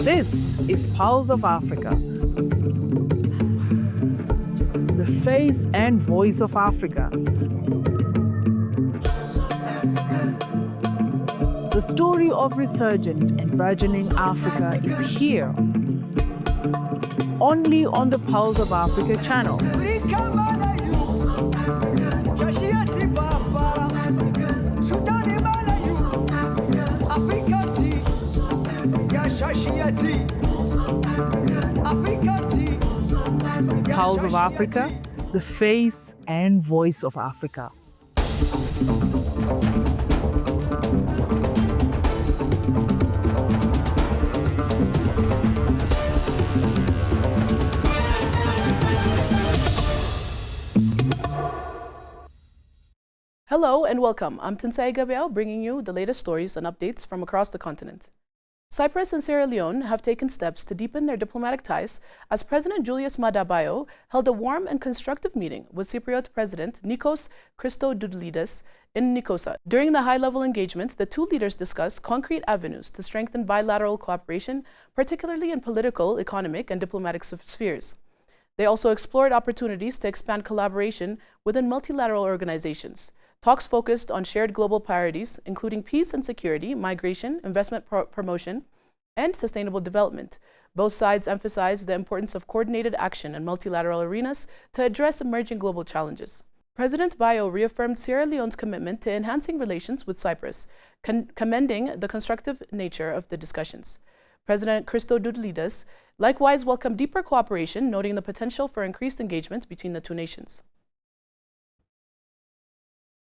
This is Pulse of Africa, the face and voice of Africa. The story of resurgent and burgeoning Africa is here, only on the Pulse of Africa channel. Pulse of Africa, the face and voice of Africa. Hello and welcome. I'm Gabon, bringing you the latest stories and updates from across the continent. Cyprus and Sierra Leone have taken steps to deepen their diplomatic ties as President Julius Maada Bio held a warm and constructive meeting with Cypriot President Nikos Christodoulidis in Nicosia. During the high-level engagement, the two leaders discussed concrete avenues to strengthen bilateral cooperation, particularly in political, economic, and diplomatic spheres. They also explored opportunities to expand collaboration within multilateral organizations. Talks focused on shared global priorities, including peace and security, migration, investment promotion, and sustainable development. Both sides emphasized the importance of coordinated action in multilateral arenas to address emerging global challenges. President Bio reaffirmed Sierra Leone's commitment to enhancing relations with Cyprus, commending the constructive nature of the discussions. President Christodoulidis likewise welcomed deeper cooperation, noting the potential for increased engagement between the two nations.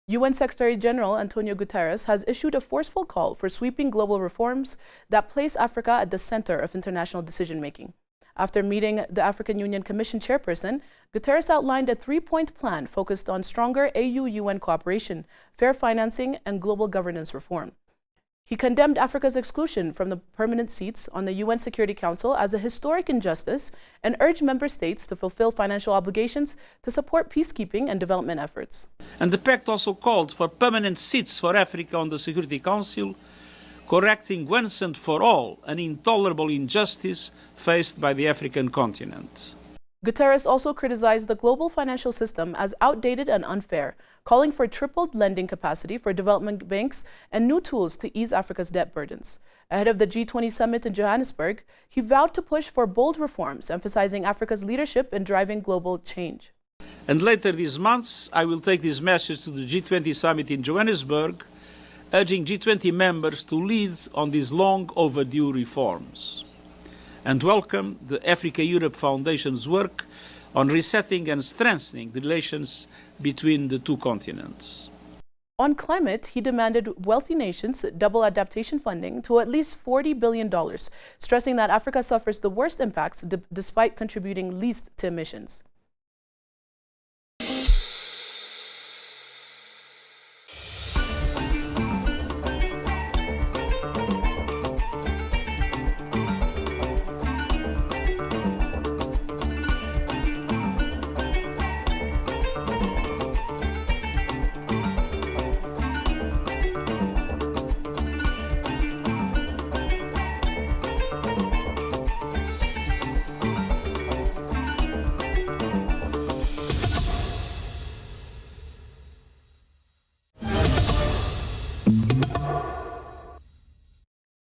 UN Secretary-General Antonio Guterres has issued a forceful call for sweeping global reforms that place Africa at the center of international decision-making. After meeting the African Union Commission chairperson, Guterres outlined a three-point plan focused on stronger AU-UN cooperation, fair financing, and global governance reform. He condemned Africa's exclusion from the permanent seats on the UN Security Council as a historic injustice and urged member states to fulfill financial obligations to support peacekeeping and development efforts. And the pact also called for permanent seats for Africa on the Security Council, correcting once and for all an intolerable injustice faced by the African continent. Guterres also criticized the global financial system as outdated and unfair, calling for tripled lending capacity for development banks and new tools to ease Africa's debt burdens. Ahead of the G20 summit in Johannesburg, he vowed to push for bold reforms, emphasizing Africa's leadership in driving global change. And later this month, I will take this message to the G20 summit in Johannesburg, urging G20 members to lead on these long overdue reforms, and welcome the Africa-Europe Foundation's work on resetting and strengthening the relations between the two continents. On climate, he demanded wealthy nations double adaptation funding to at least $40 billion, stressing that Africa suffers the worst impacts despite contributing least to emissions.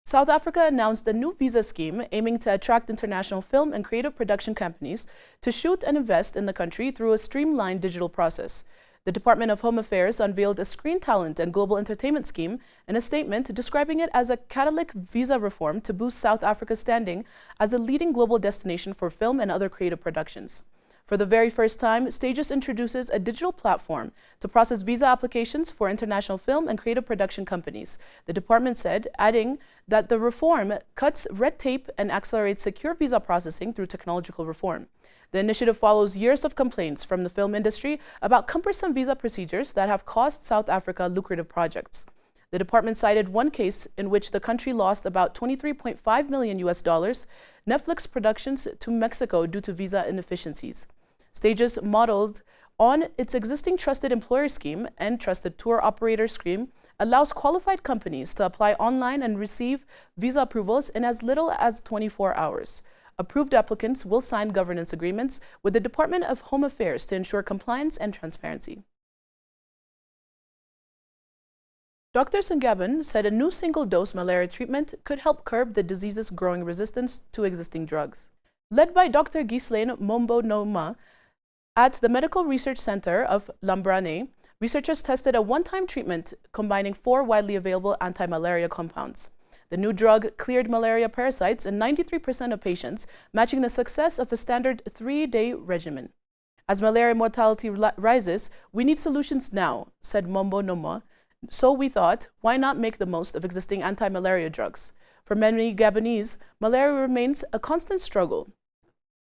South Africa announced a new visa scheme aiming to attract international film and creative production companies to shoot and invest in the country through a streamlined digital process. The Department of Home Affairs unveiled a screen talent and global entertainment scheme in a statement describing it as a catalytic visa reform to boost South Africa's standing as a leading global destination for film and other creative productions. For the very first time, Stages introduces a digital platform to process visa applications for international film and creative production companies, the department said, adding that the reform cuts red tape and accelerates secure visa processing through technological reform. The initiative follows years of complaints from the film industry about cumbersome visa procedures that have cost South Africa lucrative projects. The department cited one case in which the country lost about $23.5 million Netflix productions to Mexico due to visa inefficiencies. Stages modeled on its existing Trusted Employer Scheme and Trusted Tour Operator Scheme, allows qualified companies to apply online and receive visa approvals in as little as 24 hours. Approved applicants will sign governance agreements with the Department of Home Affairs to ensure compliance and transparency. Doctors in Gabon said a new single-dose malaria treatment could help curb the disease's growing resistance to existing drugs. Led by Dr. Ghislaine Mombo-Noma at the Medical Research Center of Lambrane, researchers tested a one-time treatment combining 4 widely available anti-malaria compounds. The new drug cleared malaria parasites in 93% of patients, matching the success of a standard 3-day regimen. As malaria mortality rises, we need solutions now, said Mombo-Noma. So we thought, why not make the most of existing anti-malaria drugs? For many Gabonese, malaria remains a constant struggle.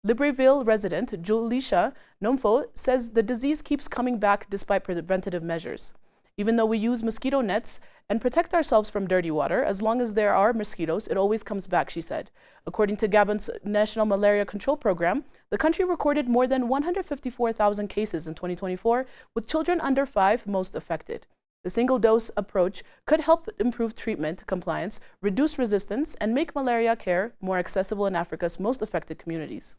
Libreville resident Julisha Nomfo says the disease keeps coming back despite preventative measures. Even though we use mosquito nets and protect ourselves from dirty water, as long as there are mosquitoes, it always comes back, she said. According to Gabon's National Malaria Control Program, the country recorded more than 154,000 cases in 2024, with children under 5 most affected. The single-dose approach could help improve treatment compliance, reduce resistance, and make malaria care more accessible in Africa's most affected communities.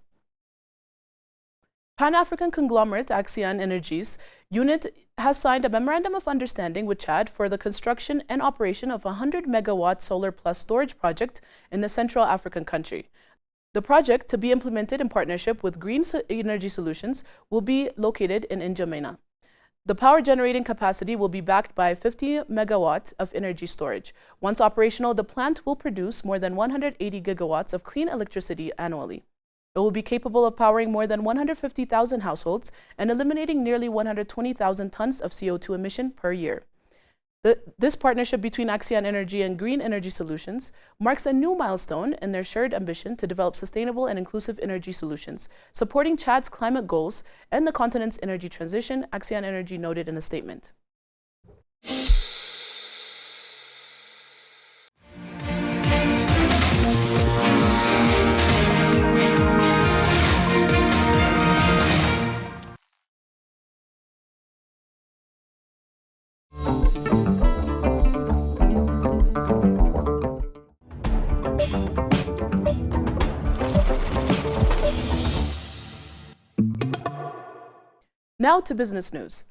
Pan-African conglomerate Axian Energies unit has signed a memorandum of understanding with Chad for the construction and operation of a 100-megawatt solar plus storage project in the Central African country. The project, to be implemented in partnership with Green Energy Solutions, will be located in N'Djamena. The power generating capacity will be backed by 50 megawatts of energy storage. Once operational, the plant will produce more than 180 gigawatts of clean electricity annually. It will be capable of powering more than 150,000 households and eliminating nearly 120,000 tons of CO2 emission per year. This partnership between Axian Energy and Green Energy Solutions marks a new milestone in their shared ambition to develop sustainable and inclusive energy solutions, supporting Chad's climate goals and the continent's energy transition, Axian Energy noted in a statement. Now to business news.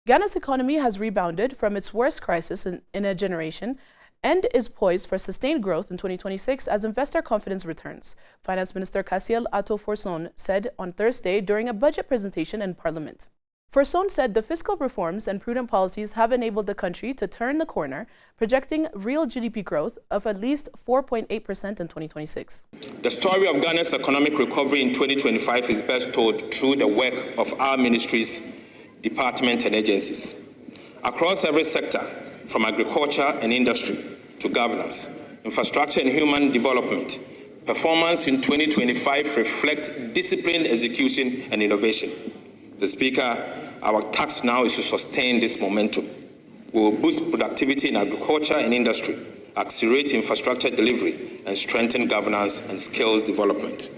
Ghana's economy has rebounded from its worst crisis in a generation and is poised for sustained growth in 2026 as investor confidence returns, Finance Minister Cassiel Ato-Forson said on Thursday during a budget presentation in Parliament. Forson said the fiscal reforms and prudent policies have enabled the country to turn the corner, projecting real GDP growth of at least 4.8% in 2026. The story of Ghana's economic recovery in 2025 is best told through the work of our ministries, departments and agencies. Across every sector, from agriculture and industry to governance, infrastructure and human development, performance in 2025 reflects disciplined execution and innovation. The Speaker, our task now is to sustain this momentum. We will boost productivity in agriculture and industry, accelerate infrastructure delivery, and strengthen governance and skills development.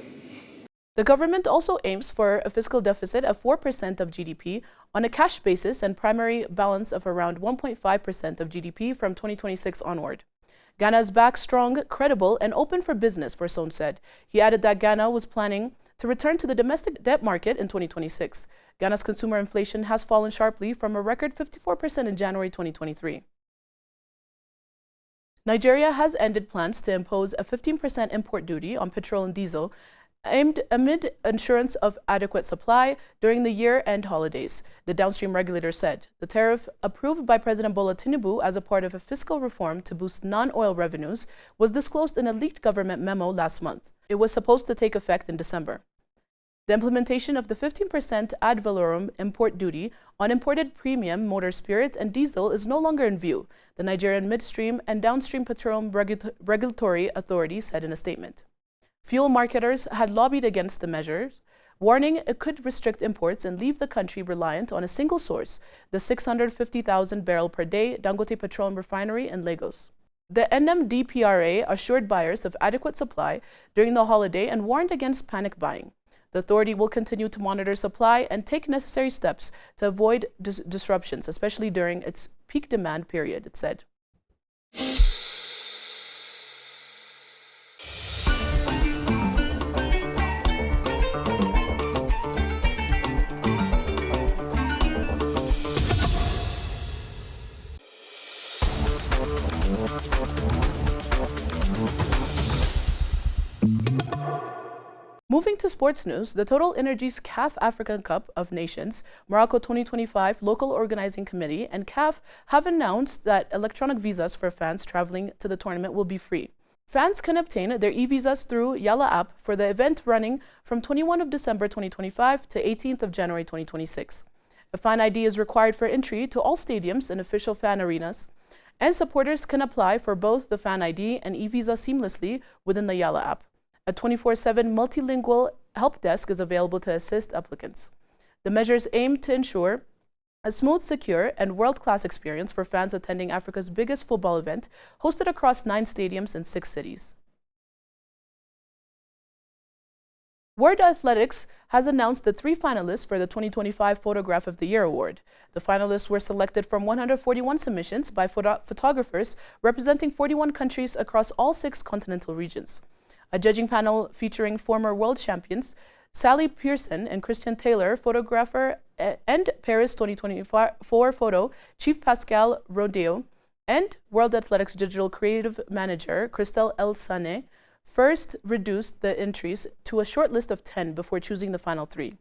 The government also aims for a fiscal deficit of 4% of GDP on a cash basis and primary balance of around 1.5% of GDP from 2026 onward. Ghana is back strong, credible, and open for business, Forson said. He added that Ghana was planning to return to the domestic debt market in 2026. Ghana's consumer inflation has fallen sharply from a record 54% in January 2023. Nigeria has ended plans to impose a 15% import duty on petrol and diesel aimed amid assurance of adequate supply during the year-end holidays, the downstream regulator said. The tariff, approved by President Bola Tinubu as a part of a fiscal reform to boost non-oil revenues, was disclosed in a leaked government memo last month. It was supposed to take effect in December. The implementation of the 15% ad valorem import duty on imported premium motor spirit and diesel is no longer in view, the Nigerian midstream and downstream petroleum regulatory authority said in a statement. Fuel marketers had lobbied against the measures, warning it could restrict imports and leave the country reliant on a single source, the 650,000 barrel per day Dangote Petroleum Refinery in Lagos. The NMDPRA assured buyers of adequate supply during the holiday and warned against panic buying. The authority will continue to monitor supply and take necessary steps to avoid disruptions, especially during its peak demand period, it said. Moving to sports news, the Total Energies CAF African Cup of Nations, Morocco 2025 Local Organizing Committee, and CAF have announced that electronic visas for fans traveling to the tournament will be free. Fans can obtain their e-visas through Yalla app for the event running from 21 of December 2025 to 18th of January 2026. A fan ID is required for entry to all stadiums and official fan arenas, and supporters can apply for both the fan ID and e-visa seamlessly within the Yalla app. A 24/7 multilingual help desk is available to assist applicants. The measures aim to ensure a smooth, secure, and world-class experience for fans attending Africa's biggest football event, hosted across 9 stadiums in 6 cities. World Athletics has announced the 3 finalists for the 2025 Photograph of the Year award. The finalists were selected from 141 submissions by photographers representing 41 countries across all 6 continental regions. A judging panel featuring former world champions Sally Pearson and Christian Taylor, photographer and Paris 2024 photo chief Pascal Rodeo, and World Athletics digital creative manager Christelle Elsane, first reduced the entries to a short list of 10 before choosing the final 3.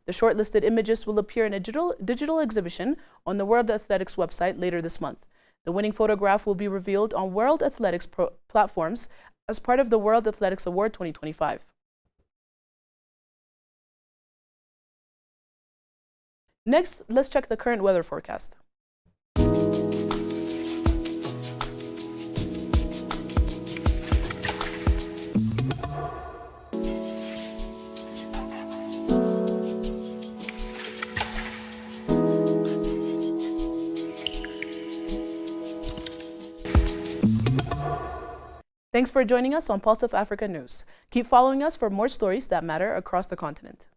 The shortlisted images will appear in a digital exhibition on the World Athletics website later this month. The winning photograph will be revealed on World Athletics platforms as part of the World Athletics Award 2025. Next, let's check the current weather forecast. Thanks for joining us on Pulse of Africa News. Keep following us for more stories that matter across the continent.